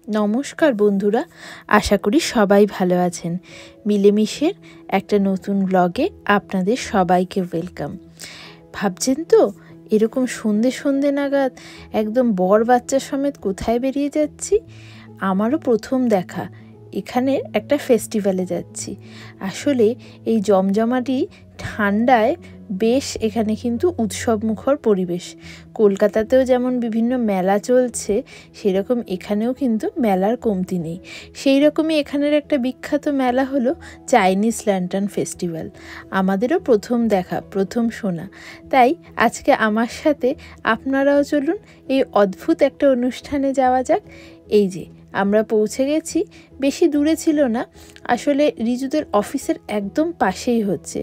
নমস্কার বন্ধুরা, আশা করি সবাই ভালো আছেন। মিলেমিশের একটা নতুন ব্লগে আপনাদের সবাইকে ওয়েলকাম। ভাবছেন তো এরকম সন্ধে সন্ধে নাগাদ একদম বর বাচ্চা সমেত কোথায় বেরিয়ে যাচ্ছি? আমারও প্রথম দেখা, এখানের একটা ফেস্টিভ্যালে যাচ্ছি। আসলে এই জমজমাটি ঠান্ডায় বেশ এখানে কিন্তু উৎসবমুখর পরিবেশ। কলকাতাতেও যেমন বিভিন্ন মেলা চলছে, সেরকম এখানেও কিন্তু মেলার কমতি নেই। সেই রকমই এখানের একটা বিখ্যাত মেলা হলো চাইনিজ ল্যান্টার্ন ফেস্টিভ্যাল। আমাদেরও প্রথম দেখা, প্রথম শোনা। তাই আজকে আমার সাথে আপনারাও চলুন এই অদ্ভুত একটা অনুষ্ঠানে যাওয়া যাক। এই যে আমরা পৌঁছে গেছি, বেশি দূরে ছিল না, আসলে রিজুদের অফিসের একদম পাশেই হচ্ছে।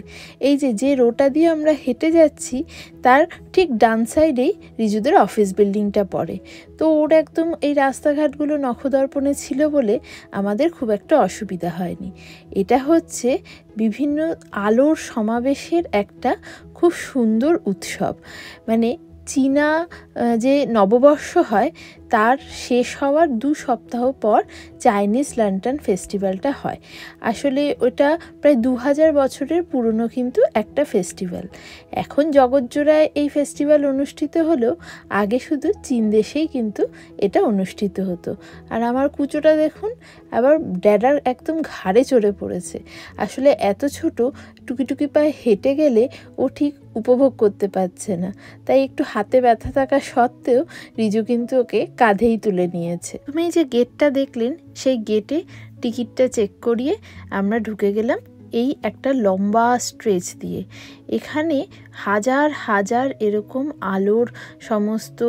এই যে রোডটা দিয়ে আমরা হেঁটে যাচ্ছি তার ঠিক ডান সাইডেই রিজুদের অফিস বিল্ডিংটা পড়ে। তো ওর একদম এই রাস্তাঘাটগুলো নখদর্পণে ছিল বলে আমাদের খুব একটা অসুবিধা হয়নি। এটা হচ্ছে বিভিন্ন আলোর সমাবেশের একটা খুব সুন্দর উৎসব। মানে চীনা যে নববর্ষ হয় তার শেষ হওয়ার 2 সপ্তাহ পর চাইনিজ ল্যান্টার্ন ফেস্টিভ্যালটা হয়। আসলে ওটা প্রায় 2000 বছরের পুরনো কিন্তু একটা ফেস্টিভ্যাল। এখন জগৎজোড়ায় এই ফেস্টিভ্যাল অনুষ্ঠিত হলেও আগে শুধু চীন দেশেই কিন্তু এটা অনুষ্ঠিত হতো। আর আমার কুচোটা দেখুন, আবার ড্যাডার একদম ঘাড়ে চড়ে পড়েছে। আসলে এত ছোট, টুকি পায়ে হেঁটে গেলে ও ঠিক উপভোগ করতে পারছে না, তাই একটু হাতে ব্যথা থাকা সত্ত্বেও রিজু কিন্তু ওকে কাঁধেই তুলে নিয়েছে। তুমি এই যে গেটটা দেখলেন, সেই গেটে টিকিটটা চেক করিয়ে আমরা ঢুকে গেলাম এই একটা লম্বা স্ট্রেচ দিয়ে। এখানে হাজার হাজার এরকম আলোর সমস্ত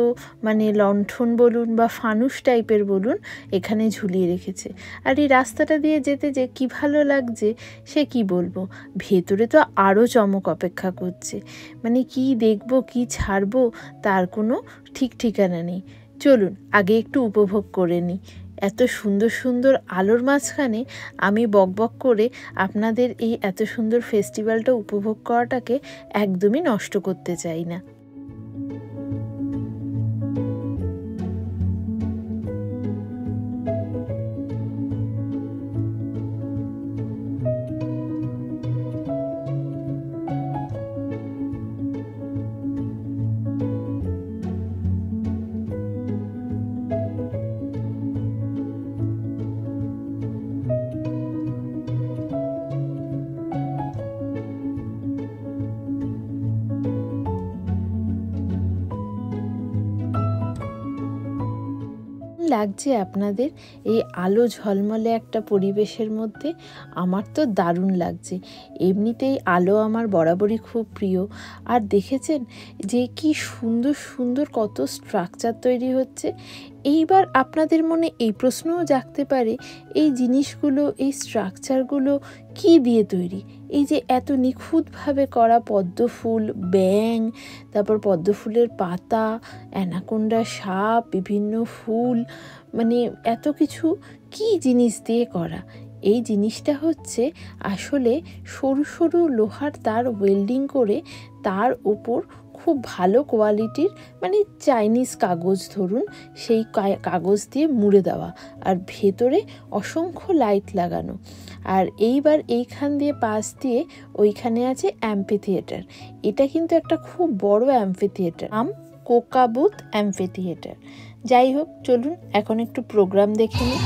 মানে লণ্ঠন বলুন বা ফানুস টাইপের বলুন এখানে ঝুলিয়ে রেখেছে। আর এই রাস্তাটা দিয়ে যেতে যে কি ভালো লাগছে সে কি বলবো। ভেতরে তো আরও চমক অপেক্ষা করছে, মানে কি দেখবো কি ছাড়বো তার কোনো ঠিক ঠিকানা নেই। চলুন আগে একটু উপভোগ করে নিই। এত সুন্দর সুন্দর আলোর মাঝখানে আমি বকবক করে আপনাদের এই এত সুন্দর ফেস্টিভ্যালটা উপভোগ করাটাকে একদমই নষ্ট করতে চাই না। লাগছে আপনাদের এই আলো ঝলমলে একটা পরিবেশের মধ্যে? আমার তো দারুণ লাগছে। এমনিতেই আলো আমার বরাবরই খুব প্রিয়। আর দেখেছেন যে কি সুন্দর সুন্দর কত স্ট্রাকচার তৈরি হচ্ছে। এইবার আপনাদের মনে এই প্রশ্নও জাগতে পারে, এই জিনিসগুলো, এই স্ট্রাকচারগুলো কি দিয়ে তৈরি? এই যে এত নিখুঁতভাবে করা পদ্ম ফুল, ব্যাঙ, তারপর পদ্ম ফুলের পাতা, অ্যানাকোন্ডা সাপ, বিভিন্ন ফুল, মানে এত কিছু কি জিনিস দিয়ে করা? এই জিনিসটা হচ্ছে আসলে সরু সরু লোহার তার ওয়েল্ডিং করে তার ওপর খুব ভালো কোয়ালিটির মানে চাইনিজ কাগজ ধরুন, সেই কাগজ দিয়ে মুড়ে দেওয়া, আর ভেতরে অসংখ্য লাইট লাগানো। আর এইবার এইখান দিয়ে পাশ দিয়ে ওইখানে আছে অ্যাম্পি থিয়েটার। এটা কিন্তু একটা খুব বড় অ্যাম্পি থিয়েটার, কোকাবুথ অ্যাম্পি থিয়েটার। যাই হোক, চলুন এখন একটু প্রোগ্রাম দেখে নিই।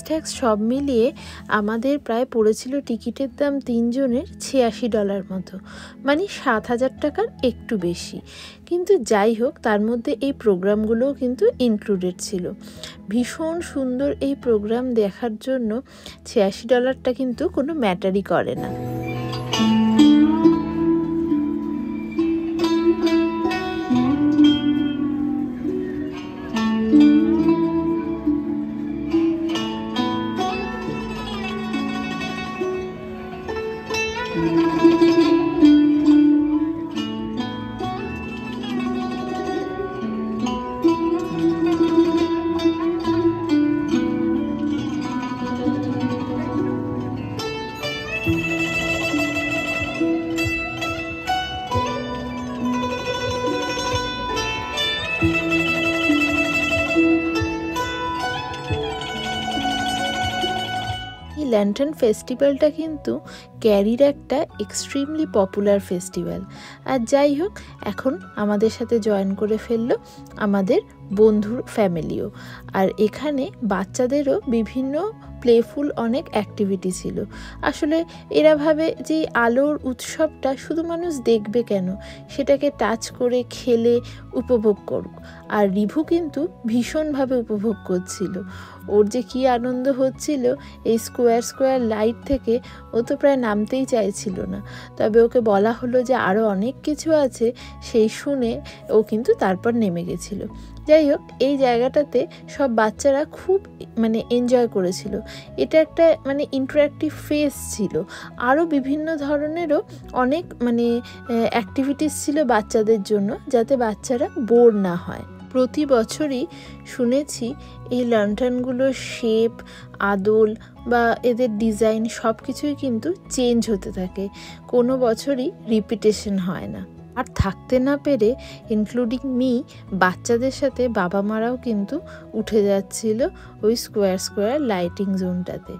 ট্যাক্স সব মিলিয়ে আমাদের প্রায় পড়েছিল টিকিটের দাম 3 জনের $86 মতো, মানে 7,000 টাকার একটু বেশি। কিন্তু যাই হোক, তার মধ্যে এই প্রোগ্রামগুলোও কিন্তু ইনক্লুডেড ছিল। ভীষণ সুন্দর এই প্রোগ্রাম দেখার জন্য $86টা কিন্তু কোনো ম্যাটারই করে না। ল্যান্টার্ন ফেস্টিভ্যালটা কিন্তু ক্যারির একটা এক্সট্রিমলি পপুলার ফেস্টিভ্যাল। আর যাই হোক, এখন আমাদের সাথে জয়েন করে ফেললো আমাদের বন্ধুর ফ্যামিলিও। আর এখানে বাচ্চাদেরও বিভিন্ন প্লেফুল অনেক অ্যাক্টিভিটি ছিল। আসলে এরা ভাবে যে আলোর উৎসবটা শুধু মানুষ দেখবে কেন, সেটাকে টাচ করে খেলে উপভোগ করুক। আর রিভু কিন্তু ভীষণভাবে উপভোগ করছিল। ওর যে কী আনন্দ হচ্ছিল এই স্কোয়ার স্কোয়ার লাইট থেকে, ও তো প্রায় নামতেই চাইছিল না। তবে ওকে বলা হলো যে আরও অনেক কিছু আছে, সেই শুনে ও কিন্তু তারপর নেমে গেছিলো। যাই হোক, এই জায়গাটাতে সব বাচ্চারা খুব এনজয় করেছিল। এটা একটা ইন্টারঅ্যাক্টিভ ফেস ছিল। আরও বিভিন্ন ধরনেরও অনেক অ্যাক্টিভিটিস ছিল বাচ্চাদের জন্য, যাতে বাচ্চারা বোর না হয়। প্রতি বছরই শুনেছি এই ল্যান্টার্নগুলোর শেপ, আদল বা এদের ডিজাইন সব কিছুই কিন্তু চেঞ্জ হতে থাকে, কোনো বছরই রিপিটেশন হয় না। আর থাকতে না পেরে, ইনক্লুডিং মি, বাচ্চাদের সাথে বাবা মারাও কিন্তু উঠে যাচ্ছিল ওই স্কোয়ার স্কোয়ার লাইটিং জোনটাতে।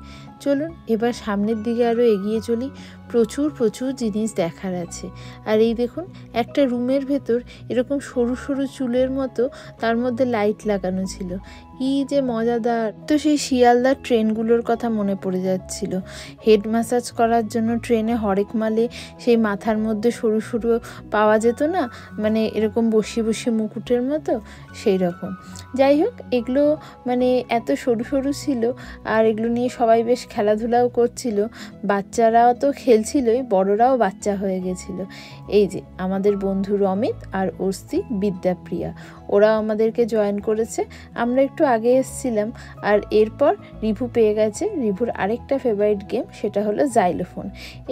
চলুন এবার সামনের দিকে আরও এগিয়ে চলি। প্রচুর প্রচুর জিনিস দেখার আছে। আর এই দেখুন, একটা রুমের ভেতর এরকম সরু সরু চুলের মতো, তার মধ্যে লাইট লাগানো ছিল। কি যে মজাদার! তো সেই শিয়ালদার ট্রেনগুলোর কথা মনে পড়ে যাচ্ছিল। হেড ম্যাসাজ করার জন্য ট্রেনে হরেক মালে সেই মাথার মধ্যে সরু সরু পাওয়া যেত না, এরকম বসিয়ে বসিয়ে মুকুটের মতো, সেই রকম। যাই হোক, এগুলো এত সরু সরু ছিল, আর এগুলো নিয়ে সবাই বেশ খেলাধুলাও করছিল। বাচ্চারাও তো খেলছিলই, বড়রাও বাচ্চা হয়ে গেছিল। এই যে আমাদের বন্ধু রমিত আর ওর স্ত্রী বিদ্যাপ্রিয়া, ওরাও আমাদেরকে জয়েন করেছে। আমরা একটু আগে এসেছিলাম। আর এরপর রিভু পেয়ে গেছে রিভুর আরেকটা ফেভারিট গেম, সেটা হলো জাইলোফোন।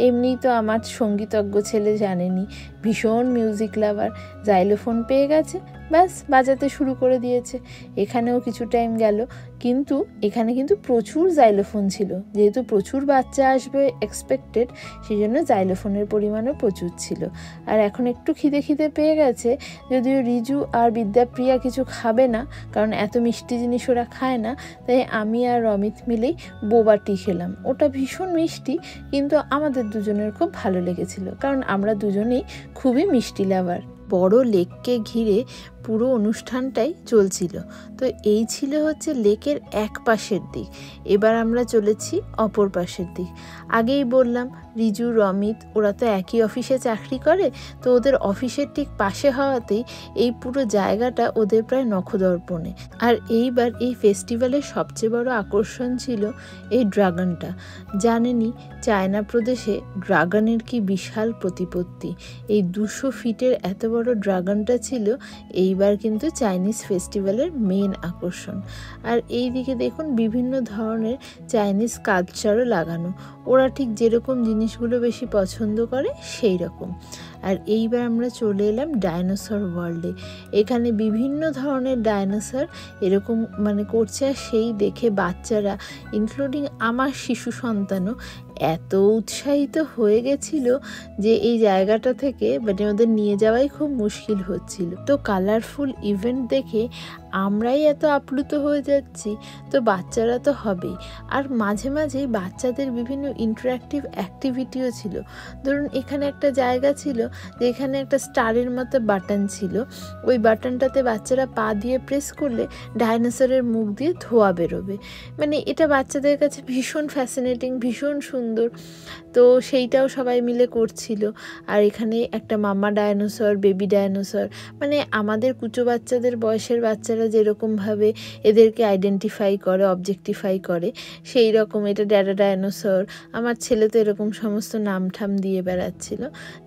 এমনি তো আমার সঙ্গীতজ্ঞ ছেলে জানেনি, ভীষণ মিউজিক লাভার। জাইলোফোন পেয়ে গেছে, ব্যাস বাজাতে শুরু করে দিয়েছে। এখানেও কিছু টাইম গেল, কিন্তু এখানে কিন্তু প্রচুর জাইলোফোন ছিল। যেহেতু প্রচুর বাচ্চা আসবে এক্সপেক্টেড, সেই জন্য জাইলোফোনের পরিমাণও প্রচুর ছিল। আর এখন একটু খিদে খিদে পেয়ে গেছে, যদিও রিজু আর বিদ্যাপ্রিয়া কিছু খাবে না, কারণ এত মিষ্টি জিনিস ওরা খায় না। তাই আমি আর রমিত মিলেই বোবাটি খেলাম। ওটা ভীষণ মিষ্টি, কিন্তু আমাদের দুজনের খুব ভালো লেগেছিল, কারণ আমরা দুজনেই খুবই মিষ্টি লাভার। বড় লেককে ঘিরে পুরো অনুষ্ঠানটাই চলছিল। তো এই ছিল হচ্ছে লেকের এক পাশের দিক। এবার আমরা চলেছি অপর পাশের দিক। আগেই বললাম রিজু, রমিত ওরা তো একই অফিসে চাকরি করে, তো ওদের অফিসের ঠিক পাশে হওয়াতেই এই পুরো জায়গাটা ওদের প্রায় নখদর্পণে। আর এইবার এই ফেস্টিভ্যালের সবচেয়ে বড় আকর্ষণ ছিল এই ড্রাগনটা। জানেনই চায়না প্রদেশে ড্রাগনের কি বিশাল প্রতিপত্তি। এই 200 ফিটের এত বড় ড্রাগনটা ছিল এইবার কিন্তু চাইনিজ ফেস্টিভ্যালের মেন আকর্ষণ। আর এই দিকে দেখুন বিভিন্ন ধরনের চাইনিজ কালচারও লাগানো। ওরা ঠিক যেরকম জিনিসগুলো বেশি পছন্দ করে সেই রকম। আর এইবার আমরা চলে এলাম ডাইনোসর ওয়ার্ল্ডে। এখানে বিভিন্ন ধরনের ডাইনোসর এরকম করছে, আর সেই দেখে বাচ্চারা, ইনক্লুডিং আমার শিশু সন্তানও, এত উৎসাহিত হয়ে গেছিল যে এই জায়গাটা থেকে ওদের নিয়ে যাওয়াই খুব মুশকিল হচ্ছিল। তো কালারফুল ইভেন্ট দেখে আমরাই এত আপ্লুত হয়ে যাচ্ছি, তো বাচ্চারা তো হবেই। আর মাঝে মাঝেই বাচ্চাদের বিভিন্ন ইন্টারঅ্যাক্টিভ অ্যাক্টিভিটিও ছিল। ধরুন এখানে একটা জায়গা ছিল যেখানে একটা স্টারের মতো বাটন ছিল। ওই বাটনটাতে বাচ্চারা পা দিয়ে প্রেস করলে ডাইনোসরের মুখ দিয়ে ধোঁয়া বেরোবে। এটা বাচ্চাদের কাছে ভীষণ ফ্যাসিনেটিং, ভীষণ সুন্দর। তো সেইটাও সবাই মিলে করছিল। আর এখানে একটা মামা ডাইনোসর, বেবি ডাইনোসর, আমাদের কুচো বাচ্চাদের বয়সের বাচ্চারা যেরকমভাবে এদেরকে আইডেন্টিফাই করে, অবজেক্টিফাই করে, সেই রকম এটা ড্যাডা ডাইনোসর। আমার ছেলে তো এরকম সমস্ত নাম ঠাম দিয়ে বেড়াচ্ছিল।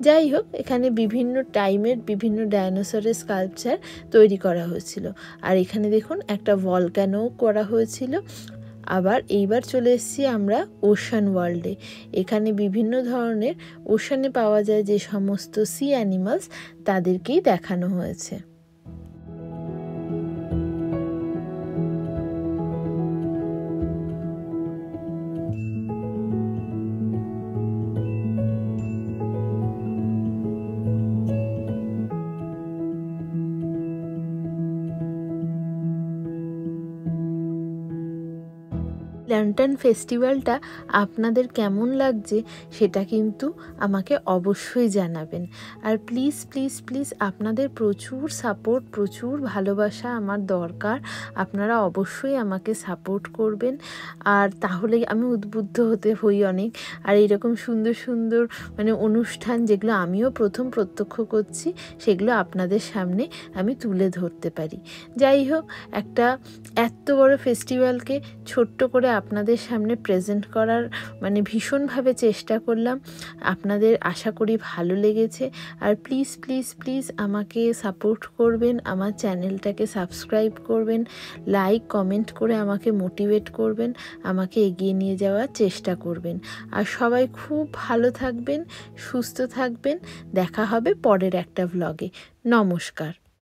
যাই হোক, এখানে বিভিন্ন টাইমের বিভিন্ন ডাইনোসরের স্কাল্পচার তৈরি করা হয়েছিল। আর এখানে দেখুন একটা ভলক্যানো করা হয়েছিল। আবার এইবার চলে এসেছি আমরা ওশান ওয়ার্ল্ডে। এখানে বিভিন্ন ধরনের ওশানে পাওয়া যায় যে সমস্ত সি অ্যানিমালস, তাদেরকেই দেখানো হয়েছে। ল্যান্টার্ন ফেস্টিভ্যালটা আপনাদের কেমন লাগছে সেটা কিন্তু আমাকে অবশ্যই জানাবেন। আর প্লিজ প্লিজ প্লিজ আপনাদের প্রচুর সাপোর্ট, প্রচুর ভালোবাসা আমার দরকার। আপনারা অবশ্যই আমাকে সাপোর্ট করবেন, আর তাহলে আমি উদ্বুদ্ধ হতে হই অনেক। আর এইরকম সুন্দর সুন্দর মানে অনুষ্ঠান যেগুলো আমিও প্রথম প্রত্যক্ষ করছি, সেগুলো আপনাদের সামনে আমি তুলে ধরতে পারি। যাই হোক, একটা এত বড় ফেস্টিভ্যালকে ছোট্ট করে আপনাদের সামনে প্রেজেন্ট করার মানে ভীষণভাবে চেষ্টা করলাম। আপনাদের আশা করি ভালো লেগেছে। আর প্লিজ প্লিজ প্লিজ আমাকে সাপোর্ট করবেন, আমার চ্যানেলটাকে সাবস্ক্রাইব করবেন, লাইক কমেন্ট করে আমাকে মোটিভেট করবেন, আমাকে এগিয়ে নিয়ে যাওয়ার চেষ্টা করবেন। আর সবাই খুব ভালো থাকবেন, সুস্থ থাকবেন। দেখা হবে পরের একটা ভ্লগে। নমস্কার।